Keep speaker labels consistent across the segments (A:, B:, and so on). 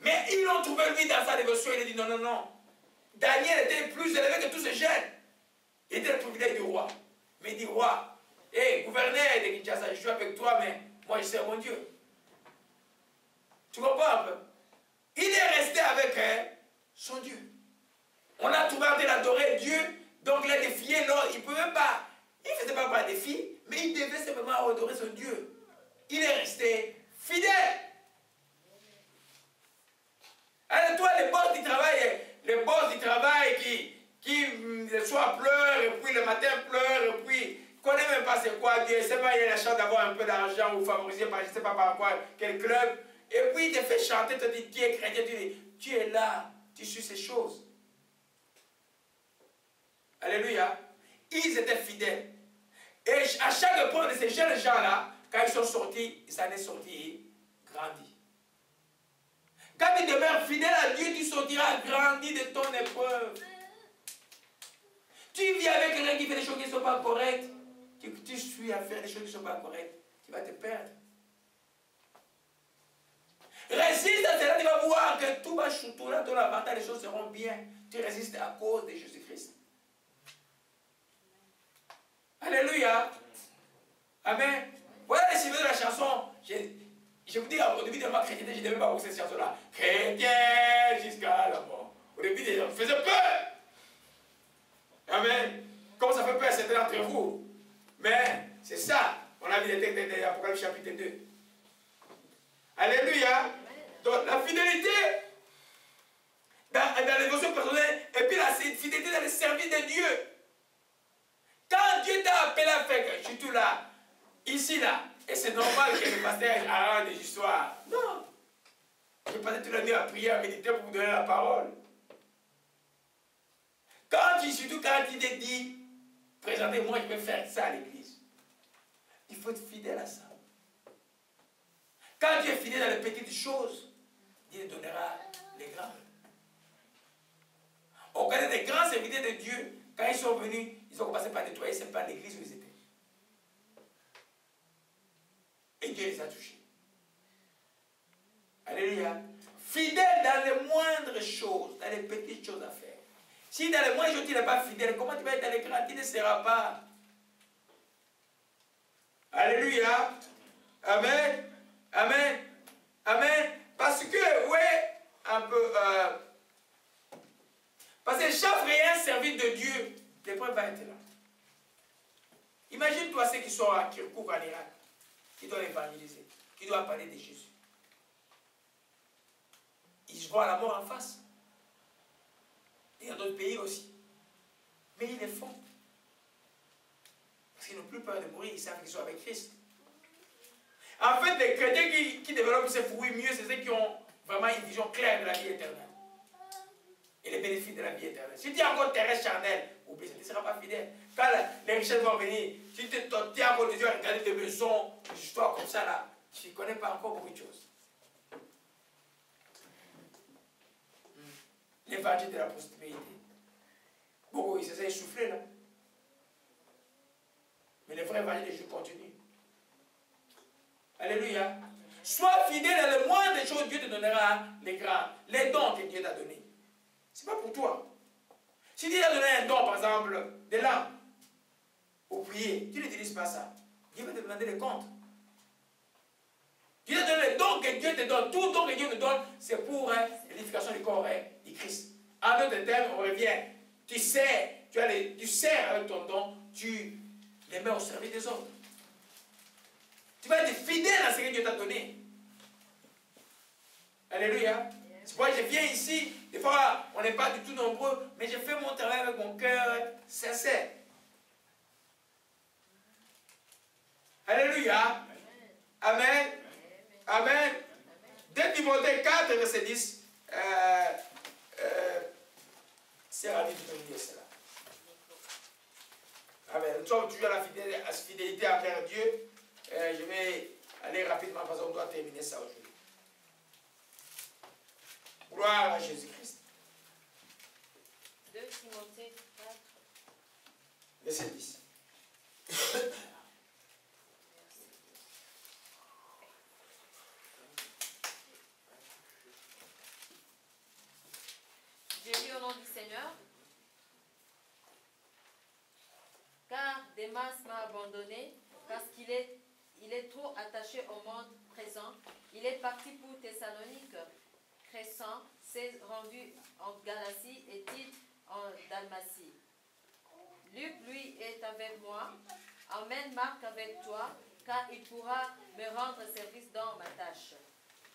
A: Mais ils l'ont trouvé lui dans sa dévotion. Il a dit non, non, non. Daniel était plus élevé que tous ces jeunes. Il était le privilège du roi. Mais il dit, roi, hé, gouverneur de Kinshasa, je suis avec toi, mais moi je sais mon Dieu. Tu comprends un peu? Il est resté avec son Dieu. On a trouvé en train d'adorer Dieu, donc il a défié l'autre. Il ne pouvait pas. Il ne faisait pas un défi, mais il devait simplement adorer son Dieu. Il est resté fidèle. Alors toi, les boss du travail qui le soir pleurent, et puis le matin pleurent, et puis ne connaît même pas c'est quoi Dieu, c'est pas il a la chance d'avoir un peu d'argent ou favorisé par je ne sais pas par quoi, quel club, et puis il te fait chanter, te dit Dieu est chrétien, tu dis tu es là, tu suis ces choses. Alléluia. Ils étaient fidèles. Et à chaque point de ces jeunes gens-là, quand ils sont sortis, ils s'en sont sortis grandis. Quand tu demeures fidèle à Dieu, tu sortiras grandi de ton épreuve. Tu vis avec quelqu'un qui fait des choses qui ne sont pas correctes, tu suis à faire des choses qui ne sont pas correctes, tu vas te perdre. Résiste à cela, tu vas voir que tout va chuter, ton avantage, les choses seront bien. Tu résistes à cause de Jésus-Christ. Alléluia. Amen. Voilà les cibles de la chanson. Je vous dis, au début de ma chrétienté, je ne devais pas voir cette chanson-là. Chrétien jusqu'à la mort. Au début, les gens faisaient peur. Amen. Comme ça fait peur à certains d'entre vous. Mais c'est ça. On a vu les textes de l'Apocalypse chapitre 2. Alléluia. Donc la fidélité dans les dévotions personnelles et puis la fidélité dans le service de Dieu. Quand Dieu t'a appelé à faire que je suis tout là, ici là, et c'est normal que le pasteur arrête des histoires. Non. Je passais toute la nuit à prier, à méditer pour vous donner la parole. Surtout quand il te dit, présentez-moi, je vais faire ça à l'église. Il faut être fidèle à ça. Quand tu es fidèle dans les petites choses, Dieu te donnera les grandes. On connaît des grands serviteurs de Dieu, quand ils sont venus, ils ont commencé par nettoyer, c'est pas l'église où ils étaient. Et Dieu les a touchés. Alléluia. Fidèle dans les moindres choses, dans les petites choses à faire. Si dans les moindres choses tu n'es pas fidèle, comment tu vas être dans les grandes? Tu ne seras pas. Alléluia. Amen. Amen. Amen. Parce que, ouais, un peu. Parce que chaque rien servi de Dieu, l'épreuve va être là. Imagine-toi ceux qui sont à Kirkouk en Irak, qui doivent évangéliser, qui doivent parler de Jésus. Ils voient la mort en face. Et il y a d'autres pays aussi. Mais ils le font. Parce qu'ils n'ont plus peur de mourir, ils savent qu'ils sont avec Christ. En fait, les chrétiens qui développent ces fruits mieux, c'est ceux qui ont vraiment une vision claire de la vie éternelle. Et les bénéfices de la vie éternelle. Si tu es encore terrestre charnel, oublie, tu ne seras pas fidèle. Quand les richesses vont venir, si tu es encore des yeux à regarder des maisons, des histoires comme ça là, tu ne connais pas encore beaucoup de choses. L'évangile de la prospérité. Beaucoup, ils s'est essoufflé là. Mais le vrai évangile de Jésus continue. Alléluia. Sois fidèle à le moindre des choses, Dieu te donnera les grands, les dons que Dieu t'a donnés. Ce n'est pas pour toi. Si Dieu t'a donné un don, par exemple, de langue, pour prier, tu n'utilises pas ça. Dieu va te demander les comptes. Dieu te donne les dons que Dieu te donne. Tout don que Dieu te donne, c'est pour l'édification du corps du Christ. En d'autres termes, on revient. Tu sers avec ton don, tu les mets au service des autres. Tu vas être fidèle à ce que Dieu t'a donné. Alléluia. C'est pourquoi je viens ici. Des fois, on n'est pas du tout nombreux, mais je fais mon travail avec mon cœur sincère. Alléluia. Amen. Amen. 2 Timothée 4, verset 10. C'est ravi de nous dire cela. Amen. Nous sommes toujours à la fidélité envers Dieu. Je vais aller rapidement parce qu'on doit terminer ça aujourd'hui. Gloire à Jésus-Christ.
B: 2 Timothée 4.
A: Verset 10.
B: Seigneur, car Démas m'a abandonné, parce qu'il est trop attaché au monde présent. Il est parti pour Thessalonique. Crescent s'est rendu en Galatie et Tite en Dalmatie. Luc, lui, est avec moi. Emmène Marc avec toi, car il pourra me rendre service dans ma tâche.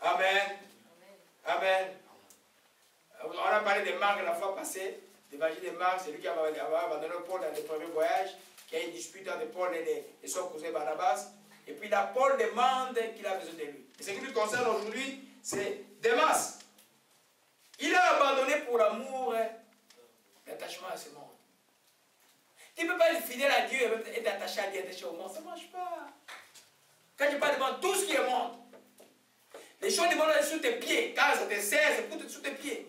A: Amen. Amen. On a parlé de Marc la fois passée. L'évangile de Marc, c'est lui qui a abandonné Paul dans le premier voyage, qui a eu une dispute entre Paul et son cousin Barnabas. Et puis là, Paul demande qu'il a besoin de lui. Et ce qui nous concerne aujourd'hui, c'est Démas. Il a abandonné pour l'amour, l'attachement à ce monde. Tu ne peux pas être fidèle à Dieu et être attaché à Dieu, attaché au monde. Ça ne marche pas. Quand tu parles devant tout ce qui est monde, les choses du monde sont sous tes pieds. Quand ça te sert, c'est pour sous tes pieds.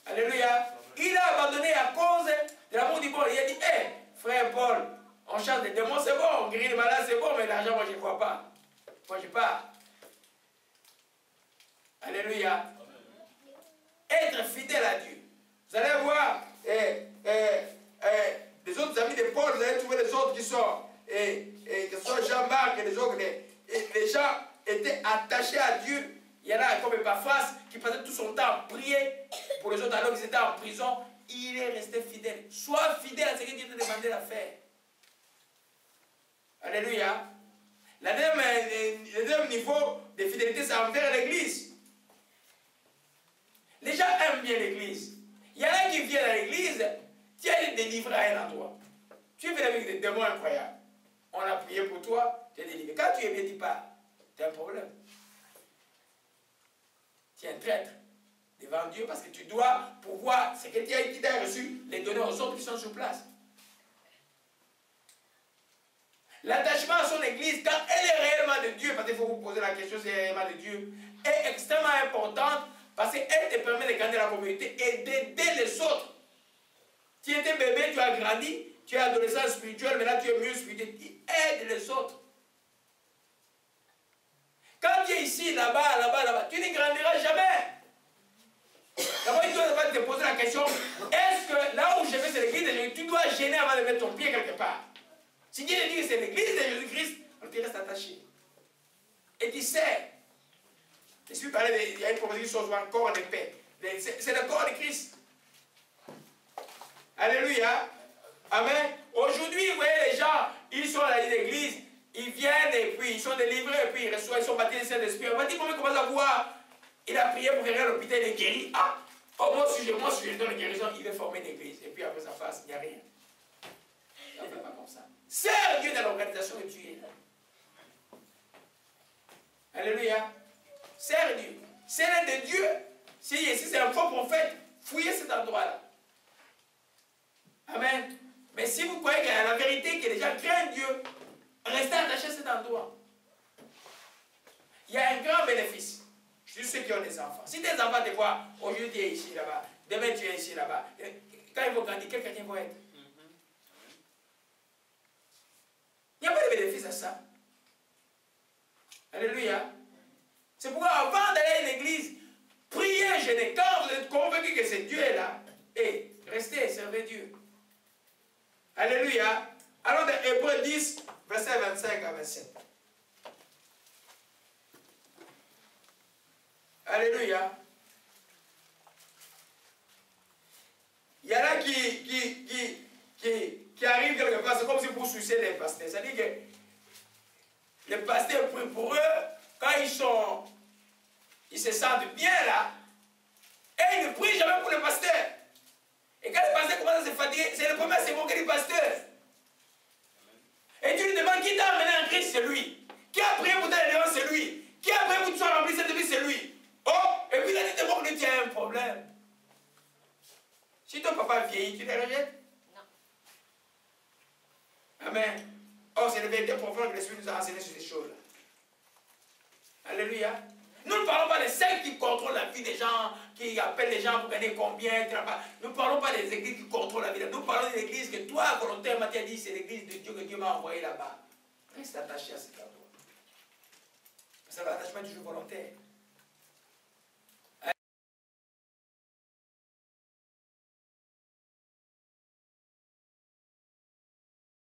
A: Alléluia. Il a abandonné à cause de l'amour du monde. Il a dit, hé, frère Paul, on chante des démons, c'est bon, on guérit les malades, c'est bon, mais l'argent, moi, je ne crois pas. Moi, je pars. Alléluia. Être fidèle à Dieu. Vous allez voir les autres amis de Paul, vous allez trouver les autres qui sont, que ce soit Jean-Marc et les autres, les gens étaient attachés à Dieu. Il y en a comme Epaphras qui passait tout son temps à prier pour les autres alors qu'ils étaient en prison. Il est resté fidèle. Sois fidèle à ce que Dieu t'a demandé de faire. Alléluia. Le deuxième niveau de fidélité, c'est envers l'Église. Les gens aiment bien l'Église. Il y en a qui viennent à l'Église, tu es délivré à un endroit. Tu es venu avec des démons incroyables. On a prié pour toi, tu es délivré. Quand tu es bien, tu pars. Tu as un problème. Tu es un traître devant Dieu parce que tu dois pouvoir, ce que tu as reçu, les donner aux autres qui sont sur place. L'attachement à son église, quand elle est réellement de Dieu, parce qu'il faut vous poser la question si elle est réellement de Dieu, est extrêmement importante parce qu'elle te permet de garder la communauté et d'aider les autres. Tu étais bébé, tu as grandi, tu es adolescent spirituel, maintenant tu es mieux spirituel. Tu aides les autres. Quand tu es ici, là-bas, là-bas, là-bas, tu ne grandiras jamais. D'abord, tu dois te poser la question, est-ce que là où je vais, c'est l'église de Jésus, tu dois gêner avant de mettre ton pied quelque part. Si Dieu te dit que c'est l'église de Jésus-Christ, alors tu restes attaché. Et tu sais, je suis parlé, il y a une proposition sur un corps de paix. C'est le corps de Christ. Alléluia. Amen. Aujourd'hui, vous voyez les gens, ils sont à l'église, ils viennent et puis ils sont délivrés et puis ils reçoivent, ils sont baptisés du Saint-Esprit. On va dire comment commence à voir. Il a prié pour guérir à l'hôpital, il est guéri. Ah, oh, moi, si je donne la guérison, il veut former une église. Et puis après sa face, il n'y a rien. Ça ne fait pas comme ça. Sers Dieu dans l'organisation que tu es là. Alléluia. Sers Dieu. Sers de Dieu. Si c'est un faux prophète, fouillez cet endroit-là. Amen. Mais si vous croyez qu'il y a la vérité, que les gens craignent Dieu, restez attachés à cet endroit. Il y a un grand bénéfice. Juste ceux qui ont des enfants. Si tes enfants te voient, aujourd'hui tu es ici, là-bas, demain tu es ici, là-bas, quand ils vont grandir, quel chrétien vont être? Il n'y a pas de bénéfice à ça. Alléluia. C'est pourquoi avant d'aller à une église, priez, jeûnez. Quand vous êtes convaincu que c'est Dieu est là, et restez, servez Dieu. Alléluia. Alors dans Hébreux 10, verset 25 à 27. Alléluia. Il y en a qui arrivent quelque part, c'est comme si pour sucer les pasteurs. C'est-à-dire que les pasteurs prient pour eux, quand ils se sentent bien là, et ils ne prient jamais pour le pasteur. Et quand le pasteur commence à se fatiguer, c'est le premier à se moquer du pasteur. Et tu lui demandes qui t'a amené en Christ, c'est lui. Qui a prié pour ta délivrance, c'est lui. Qui a prié pour que tu sois rempli cette vie, c'est lui. Oh, et puis là, tu te moques que tu as un problème. Si ton papa vieillit, tu le rejettes?
B: Non.
A: Amen. Oh, c'est le vérité profonde que l'Esprit nous a enseigné sur ces choses-là. Alléluia. Nous ne parlons pas de celles qui contrôlent la vie des gens, qui appellent les gens pour gagner combien. Nous ne parlons pas des églises qui contrôlent la vie. Nous parlons des églises que toi, volontairement, tu as dit, c'est l'église de Dieu que Dieu m'a envoyé là-bas. Reste attaché à cet endroit. Parce que l'attachement est toujours volontaire.